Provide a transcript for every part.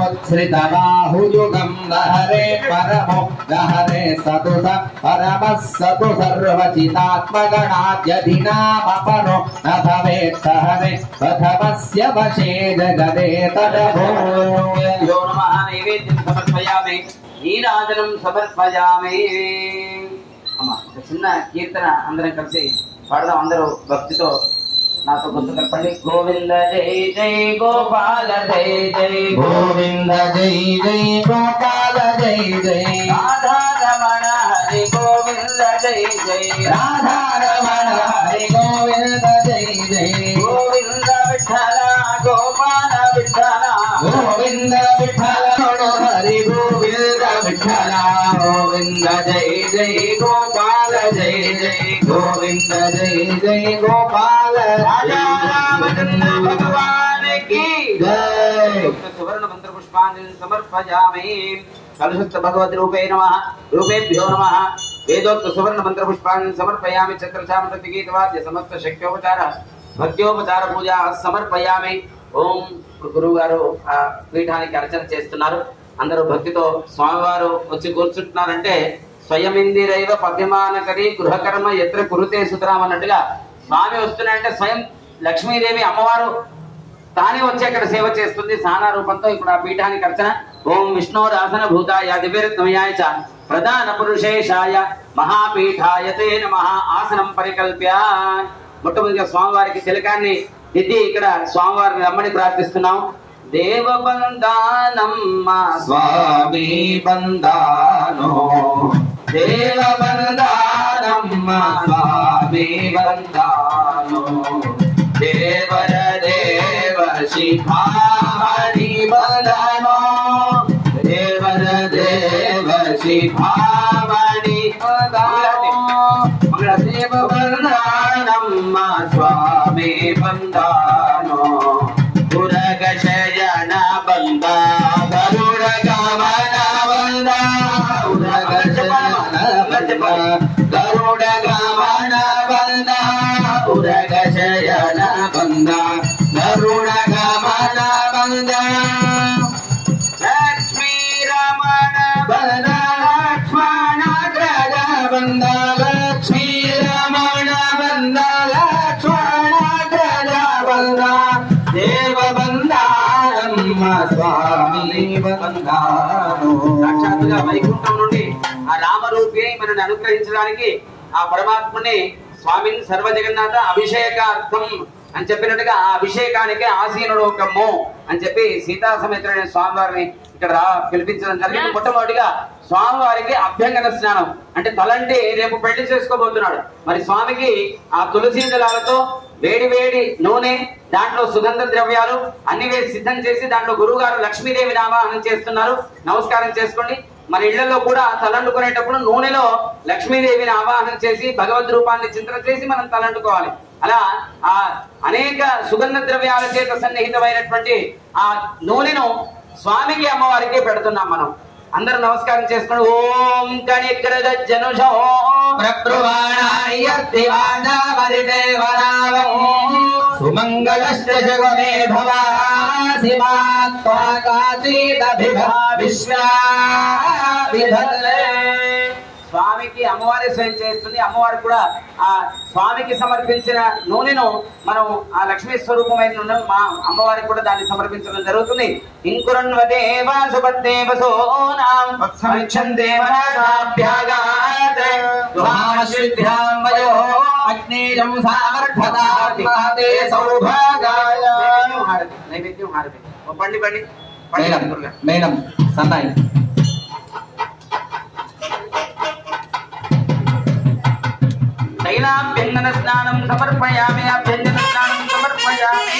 समुच्छ्रित बाहुयुगं दहरे परमो दहरे सतुष परमः सतु सर्वचितात्मगणाद्यधिनामपरो न भवेत् सहरे प्रथमस्य वशे जगदे तदभो यो नमः नैवेद्यं समर्पयामि नीराजनं समर्पयामि అమ్మా చిన్న కీర్తన అందరం కలిసి పాడదాం అందరూ భక్తితో నాతో గుర్తు కలపండి గోవింద జై జై గోపాల జై జై గోవింద జై జై గోపాల జై జై రాధా రమణ హరి గోవింద జై జై రాధా రమణ హరి గోవింద జై జై గోవింద విఠల గోపాల విఠల గోవింద విఠల హరి గోవింద విఠల గోవింద జై జై గోపాల జై జై గోవింద జై జై గోపాల भगवान की जय सुवर्ण मंत्र पुष्पांजलि समर्पयामि कलशस्थ भगवती रूपे नमः रूपेभ्यो नमः वेदोक्त सुवर्ण मंत्र पुष्पांजलि समर्पयामि छत्रछाम गीतवाद्य समस्त शक्योपचार भक्त्योपचार पूजा समर्पयामि ओम గురువు గారు ఆ పీఠానికి అర్చన చేస్తున్నారు అందరూ భక్తితో స్వామివారు వచ్చి కూర్చుంటున్నారంటే స్వయమిందిరైవ పద్యమానకరి గృహకర్మ ఎత్ర కురుతే సుతరాం అన్నట్టుగా స్వామి వస్తున్నాయంటే స్వయం లక్ష్మీదేవి అమ్మవారు తానే వచ్చి అక్కడ సేవ చేస్తుంది సానా రూపంతో ఇప్పుడు ఆ పీఠానికి అర్చన ఓం విష్ణోరాసన భూతాయ దివ్యరత్నమయాయ చ ప్రధాన పురుషేశాయ మహాపీఠాయ తే నమః ఆసనం పరికల్ప్య మొట్టమొదటిగా స్వామివారికి తిలకాన్ని దిద్ది ఇక్కడ స్వామివారిని రమ్మని ప్రార్థిస్తున్నాం దేవబందానమ్మ స్వామి బందానో దేవబందానమ్మ స్వామి బందానో దేవర దేవ శిఖామణి బందానో దేవర దేవ శిఖామణి బందానో దేవబందానమ్మ స్వామి బందానో పురగ శయన బంద గరుడ గమన బంద పురగ శయన బంద గరుడ గమన బంద పురగ శయన బంద గరుడ గమన బంద లక్ష్మీ రమణ బంద లక్ష్మణ గ్రజ బంద లక్ష్మీ రమణ బంద లక్ష్మణ గ్రజ బంద దేవబందానమ్మ స్వామి బందానో సాక్షాత్తుగా వైకుంఠం నుండి ఆ రామరూపి మనల్ని అనుగ్రహించడానికి ఆ పరమాత్మని స్వామిని సర్వ జగన్నాథ అభిషేకార్థం అని చెప్పినట్టుగా ఆ అభిషేకానికి ఆసీనుడు ఒకమ్మో అని చెప్పి సీతా సమేతుడైన స్వామివారిని ఇక్కడ పిలిపించడం జరిగింది. మొట్టమొదటిగా స్వామివారికి అభ్యంగన స్నానం అంటే తలంటి రేపు పెళ్లి చేసుకోబోతున్నాడు. మరి స్వామికి ఆ తులసి దళాలతో వేడి వేడి నూనె దాంట్లో సుగంధ ద్రవ్యాలు అన్ని వేసి సిద్ధం చేసి దాంట్లో గురువు గారు లక్ష్మీదేవి ఆవాహనం చేస్తున్నారు. నమస్కారం చేసుకోండి. మన ఇళ్లలో కూడా తలంటుకునేటప్పుడు నూనెలో లక్ష్మీదేవిని ఆవాహనం చేసి భగవద్ రూపాన్ని చింతన చేసి మనం తలంటుకోవాలి. అలా ఆ అనేక సుగంధ ద్రవ్యాల చేత సన్నిహితమైనటువంటి ఆ నూనెను స్వామికి అమ్మవారికి పెడుతున్నాం మనం. అందరూ నమస్కారం చేసుకోండి. ఓం కణిగ్రద జనుషో ప్రప్రువాణాయ దివానామరిదేవనావం సుమంగళశ్చ జగమే భవాసిమాత్వాకాశీదభిభా విశ్వావిధలే. స్వామికి అమ్మవారి స్వయం చేస్తుంది. అమ్మవారు కూడా ఆ స్వామికి సమర్పించిన నూనెను మనం ఆ లక్ష్మీ స్వరూపమైన నూనెను మా అమ్మవారికి కూడా దాన్ని సమర్పించడం జరుగుతుంది. ఇంకురన్వదేవ సుభద్దేవసోనాం దేవరాభ్యాగాత్ అగ్నేయం సామర్థ్యతే సౌభాగాయ. నైవేద్యం హారతి పండి పండి మేడం సన్నాయి తైలాభ్యంగన స్నానం సమర్పయామి. అభ్యంజన స్నానం సమర్పయామి.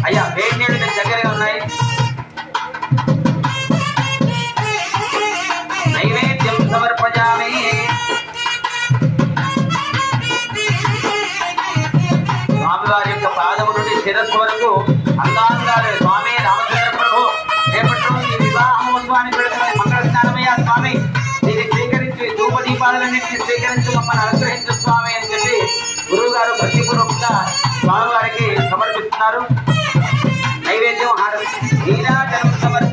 అయ్యా వేడి నీళ్ళు మీ దగ్గరగా ఉన్నాయి. నైవేద్యం సమర్పయామి. స్వామివారి యొక్క పాదము నుండి శిరస్సు వరకు అంగాంగాలు స్వామి రామచంద్ర ప్రభు రేపటి రోజు ఈ వివాహ మహోత్సవానికి పెడుతున్న మంగళ స్నానమయ్యా స్వామి దీన్ని స్వీకరించి ధూప దీపాలన్నింటినీ స్వీకరించి మమ్మల్ని అనుగ్రహించు స్వామి అని చెప్పి గురువు గారు భక్తిపూర్వకంగా స్వామివారికి సమర్పిస్తున్నారు. నైవేద్యం హారతి నీరాజనం సమర్ప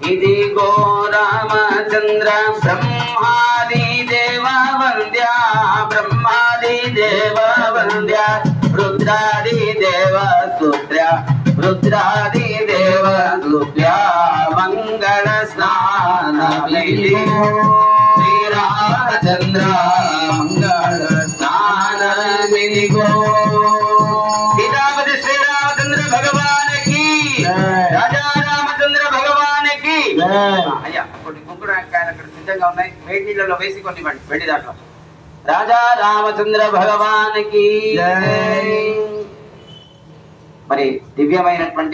ఇదిగో రామచంద్ర బ్రహ్మాది దేవ వంద్య బ్రహ్మాది దేవ వంద్య రుద్రాది దేవ స్తుత్ర రుద్రాది దేవ స్తుత్ర మంగళ స్నానమిది శ్రీరామచంద్ర మంగళ స్నానమిదిగో సీతాపతి శ్రీరామచంద్ర భగవానికి రాజా రామచంద్ర భగవానికి అయ్యా కొన్ని కుంకుడుకాయలు అక్కడ సిద్ధంగా ఉన్నాయి వేడి నీళ్ళలో వేసి కొన్ని వెండి దాంట్లో రాజా రామచంద్ర భగవానికి మరి దివ్యమైనటువంటి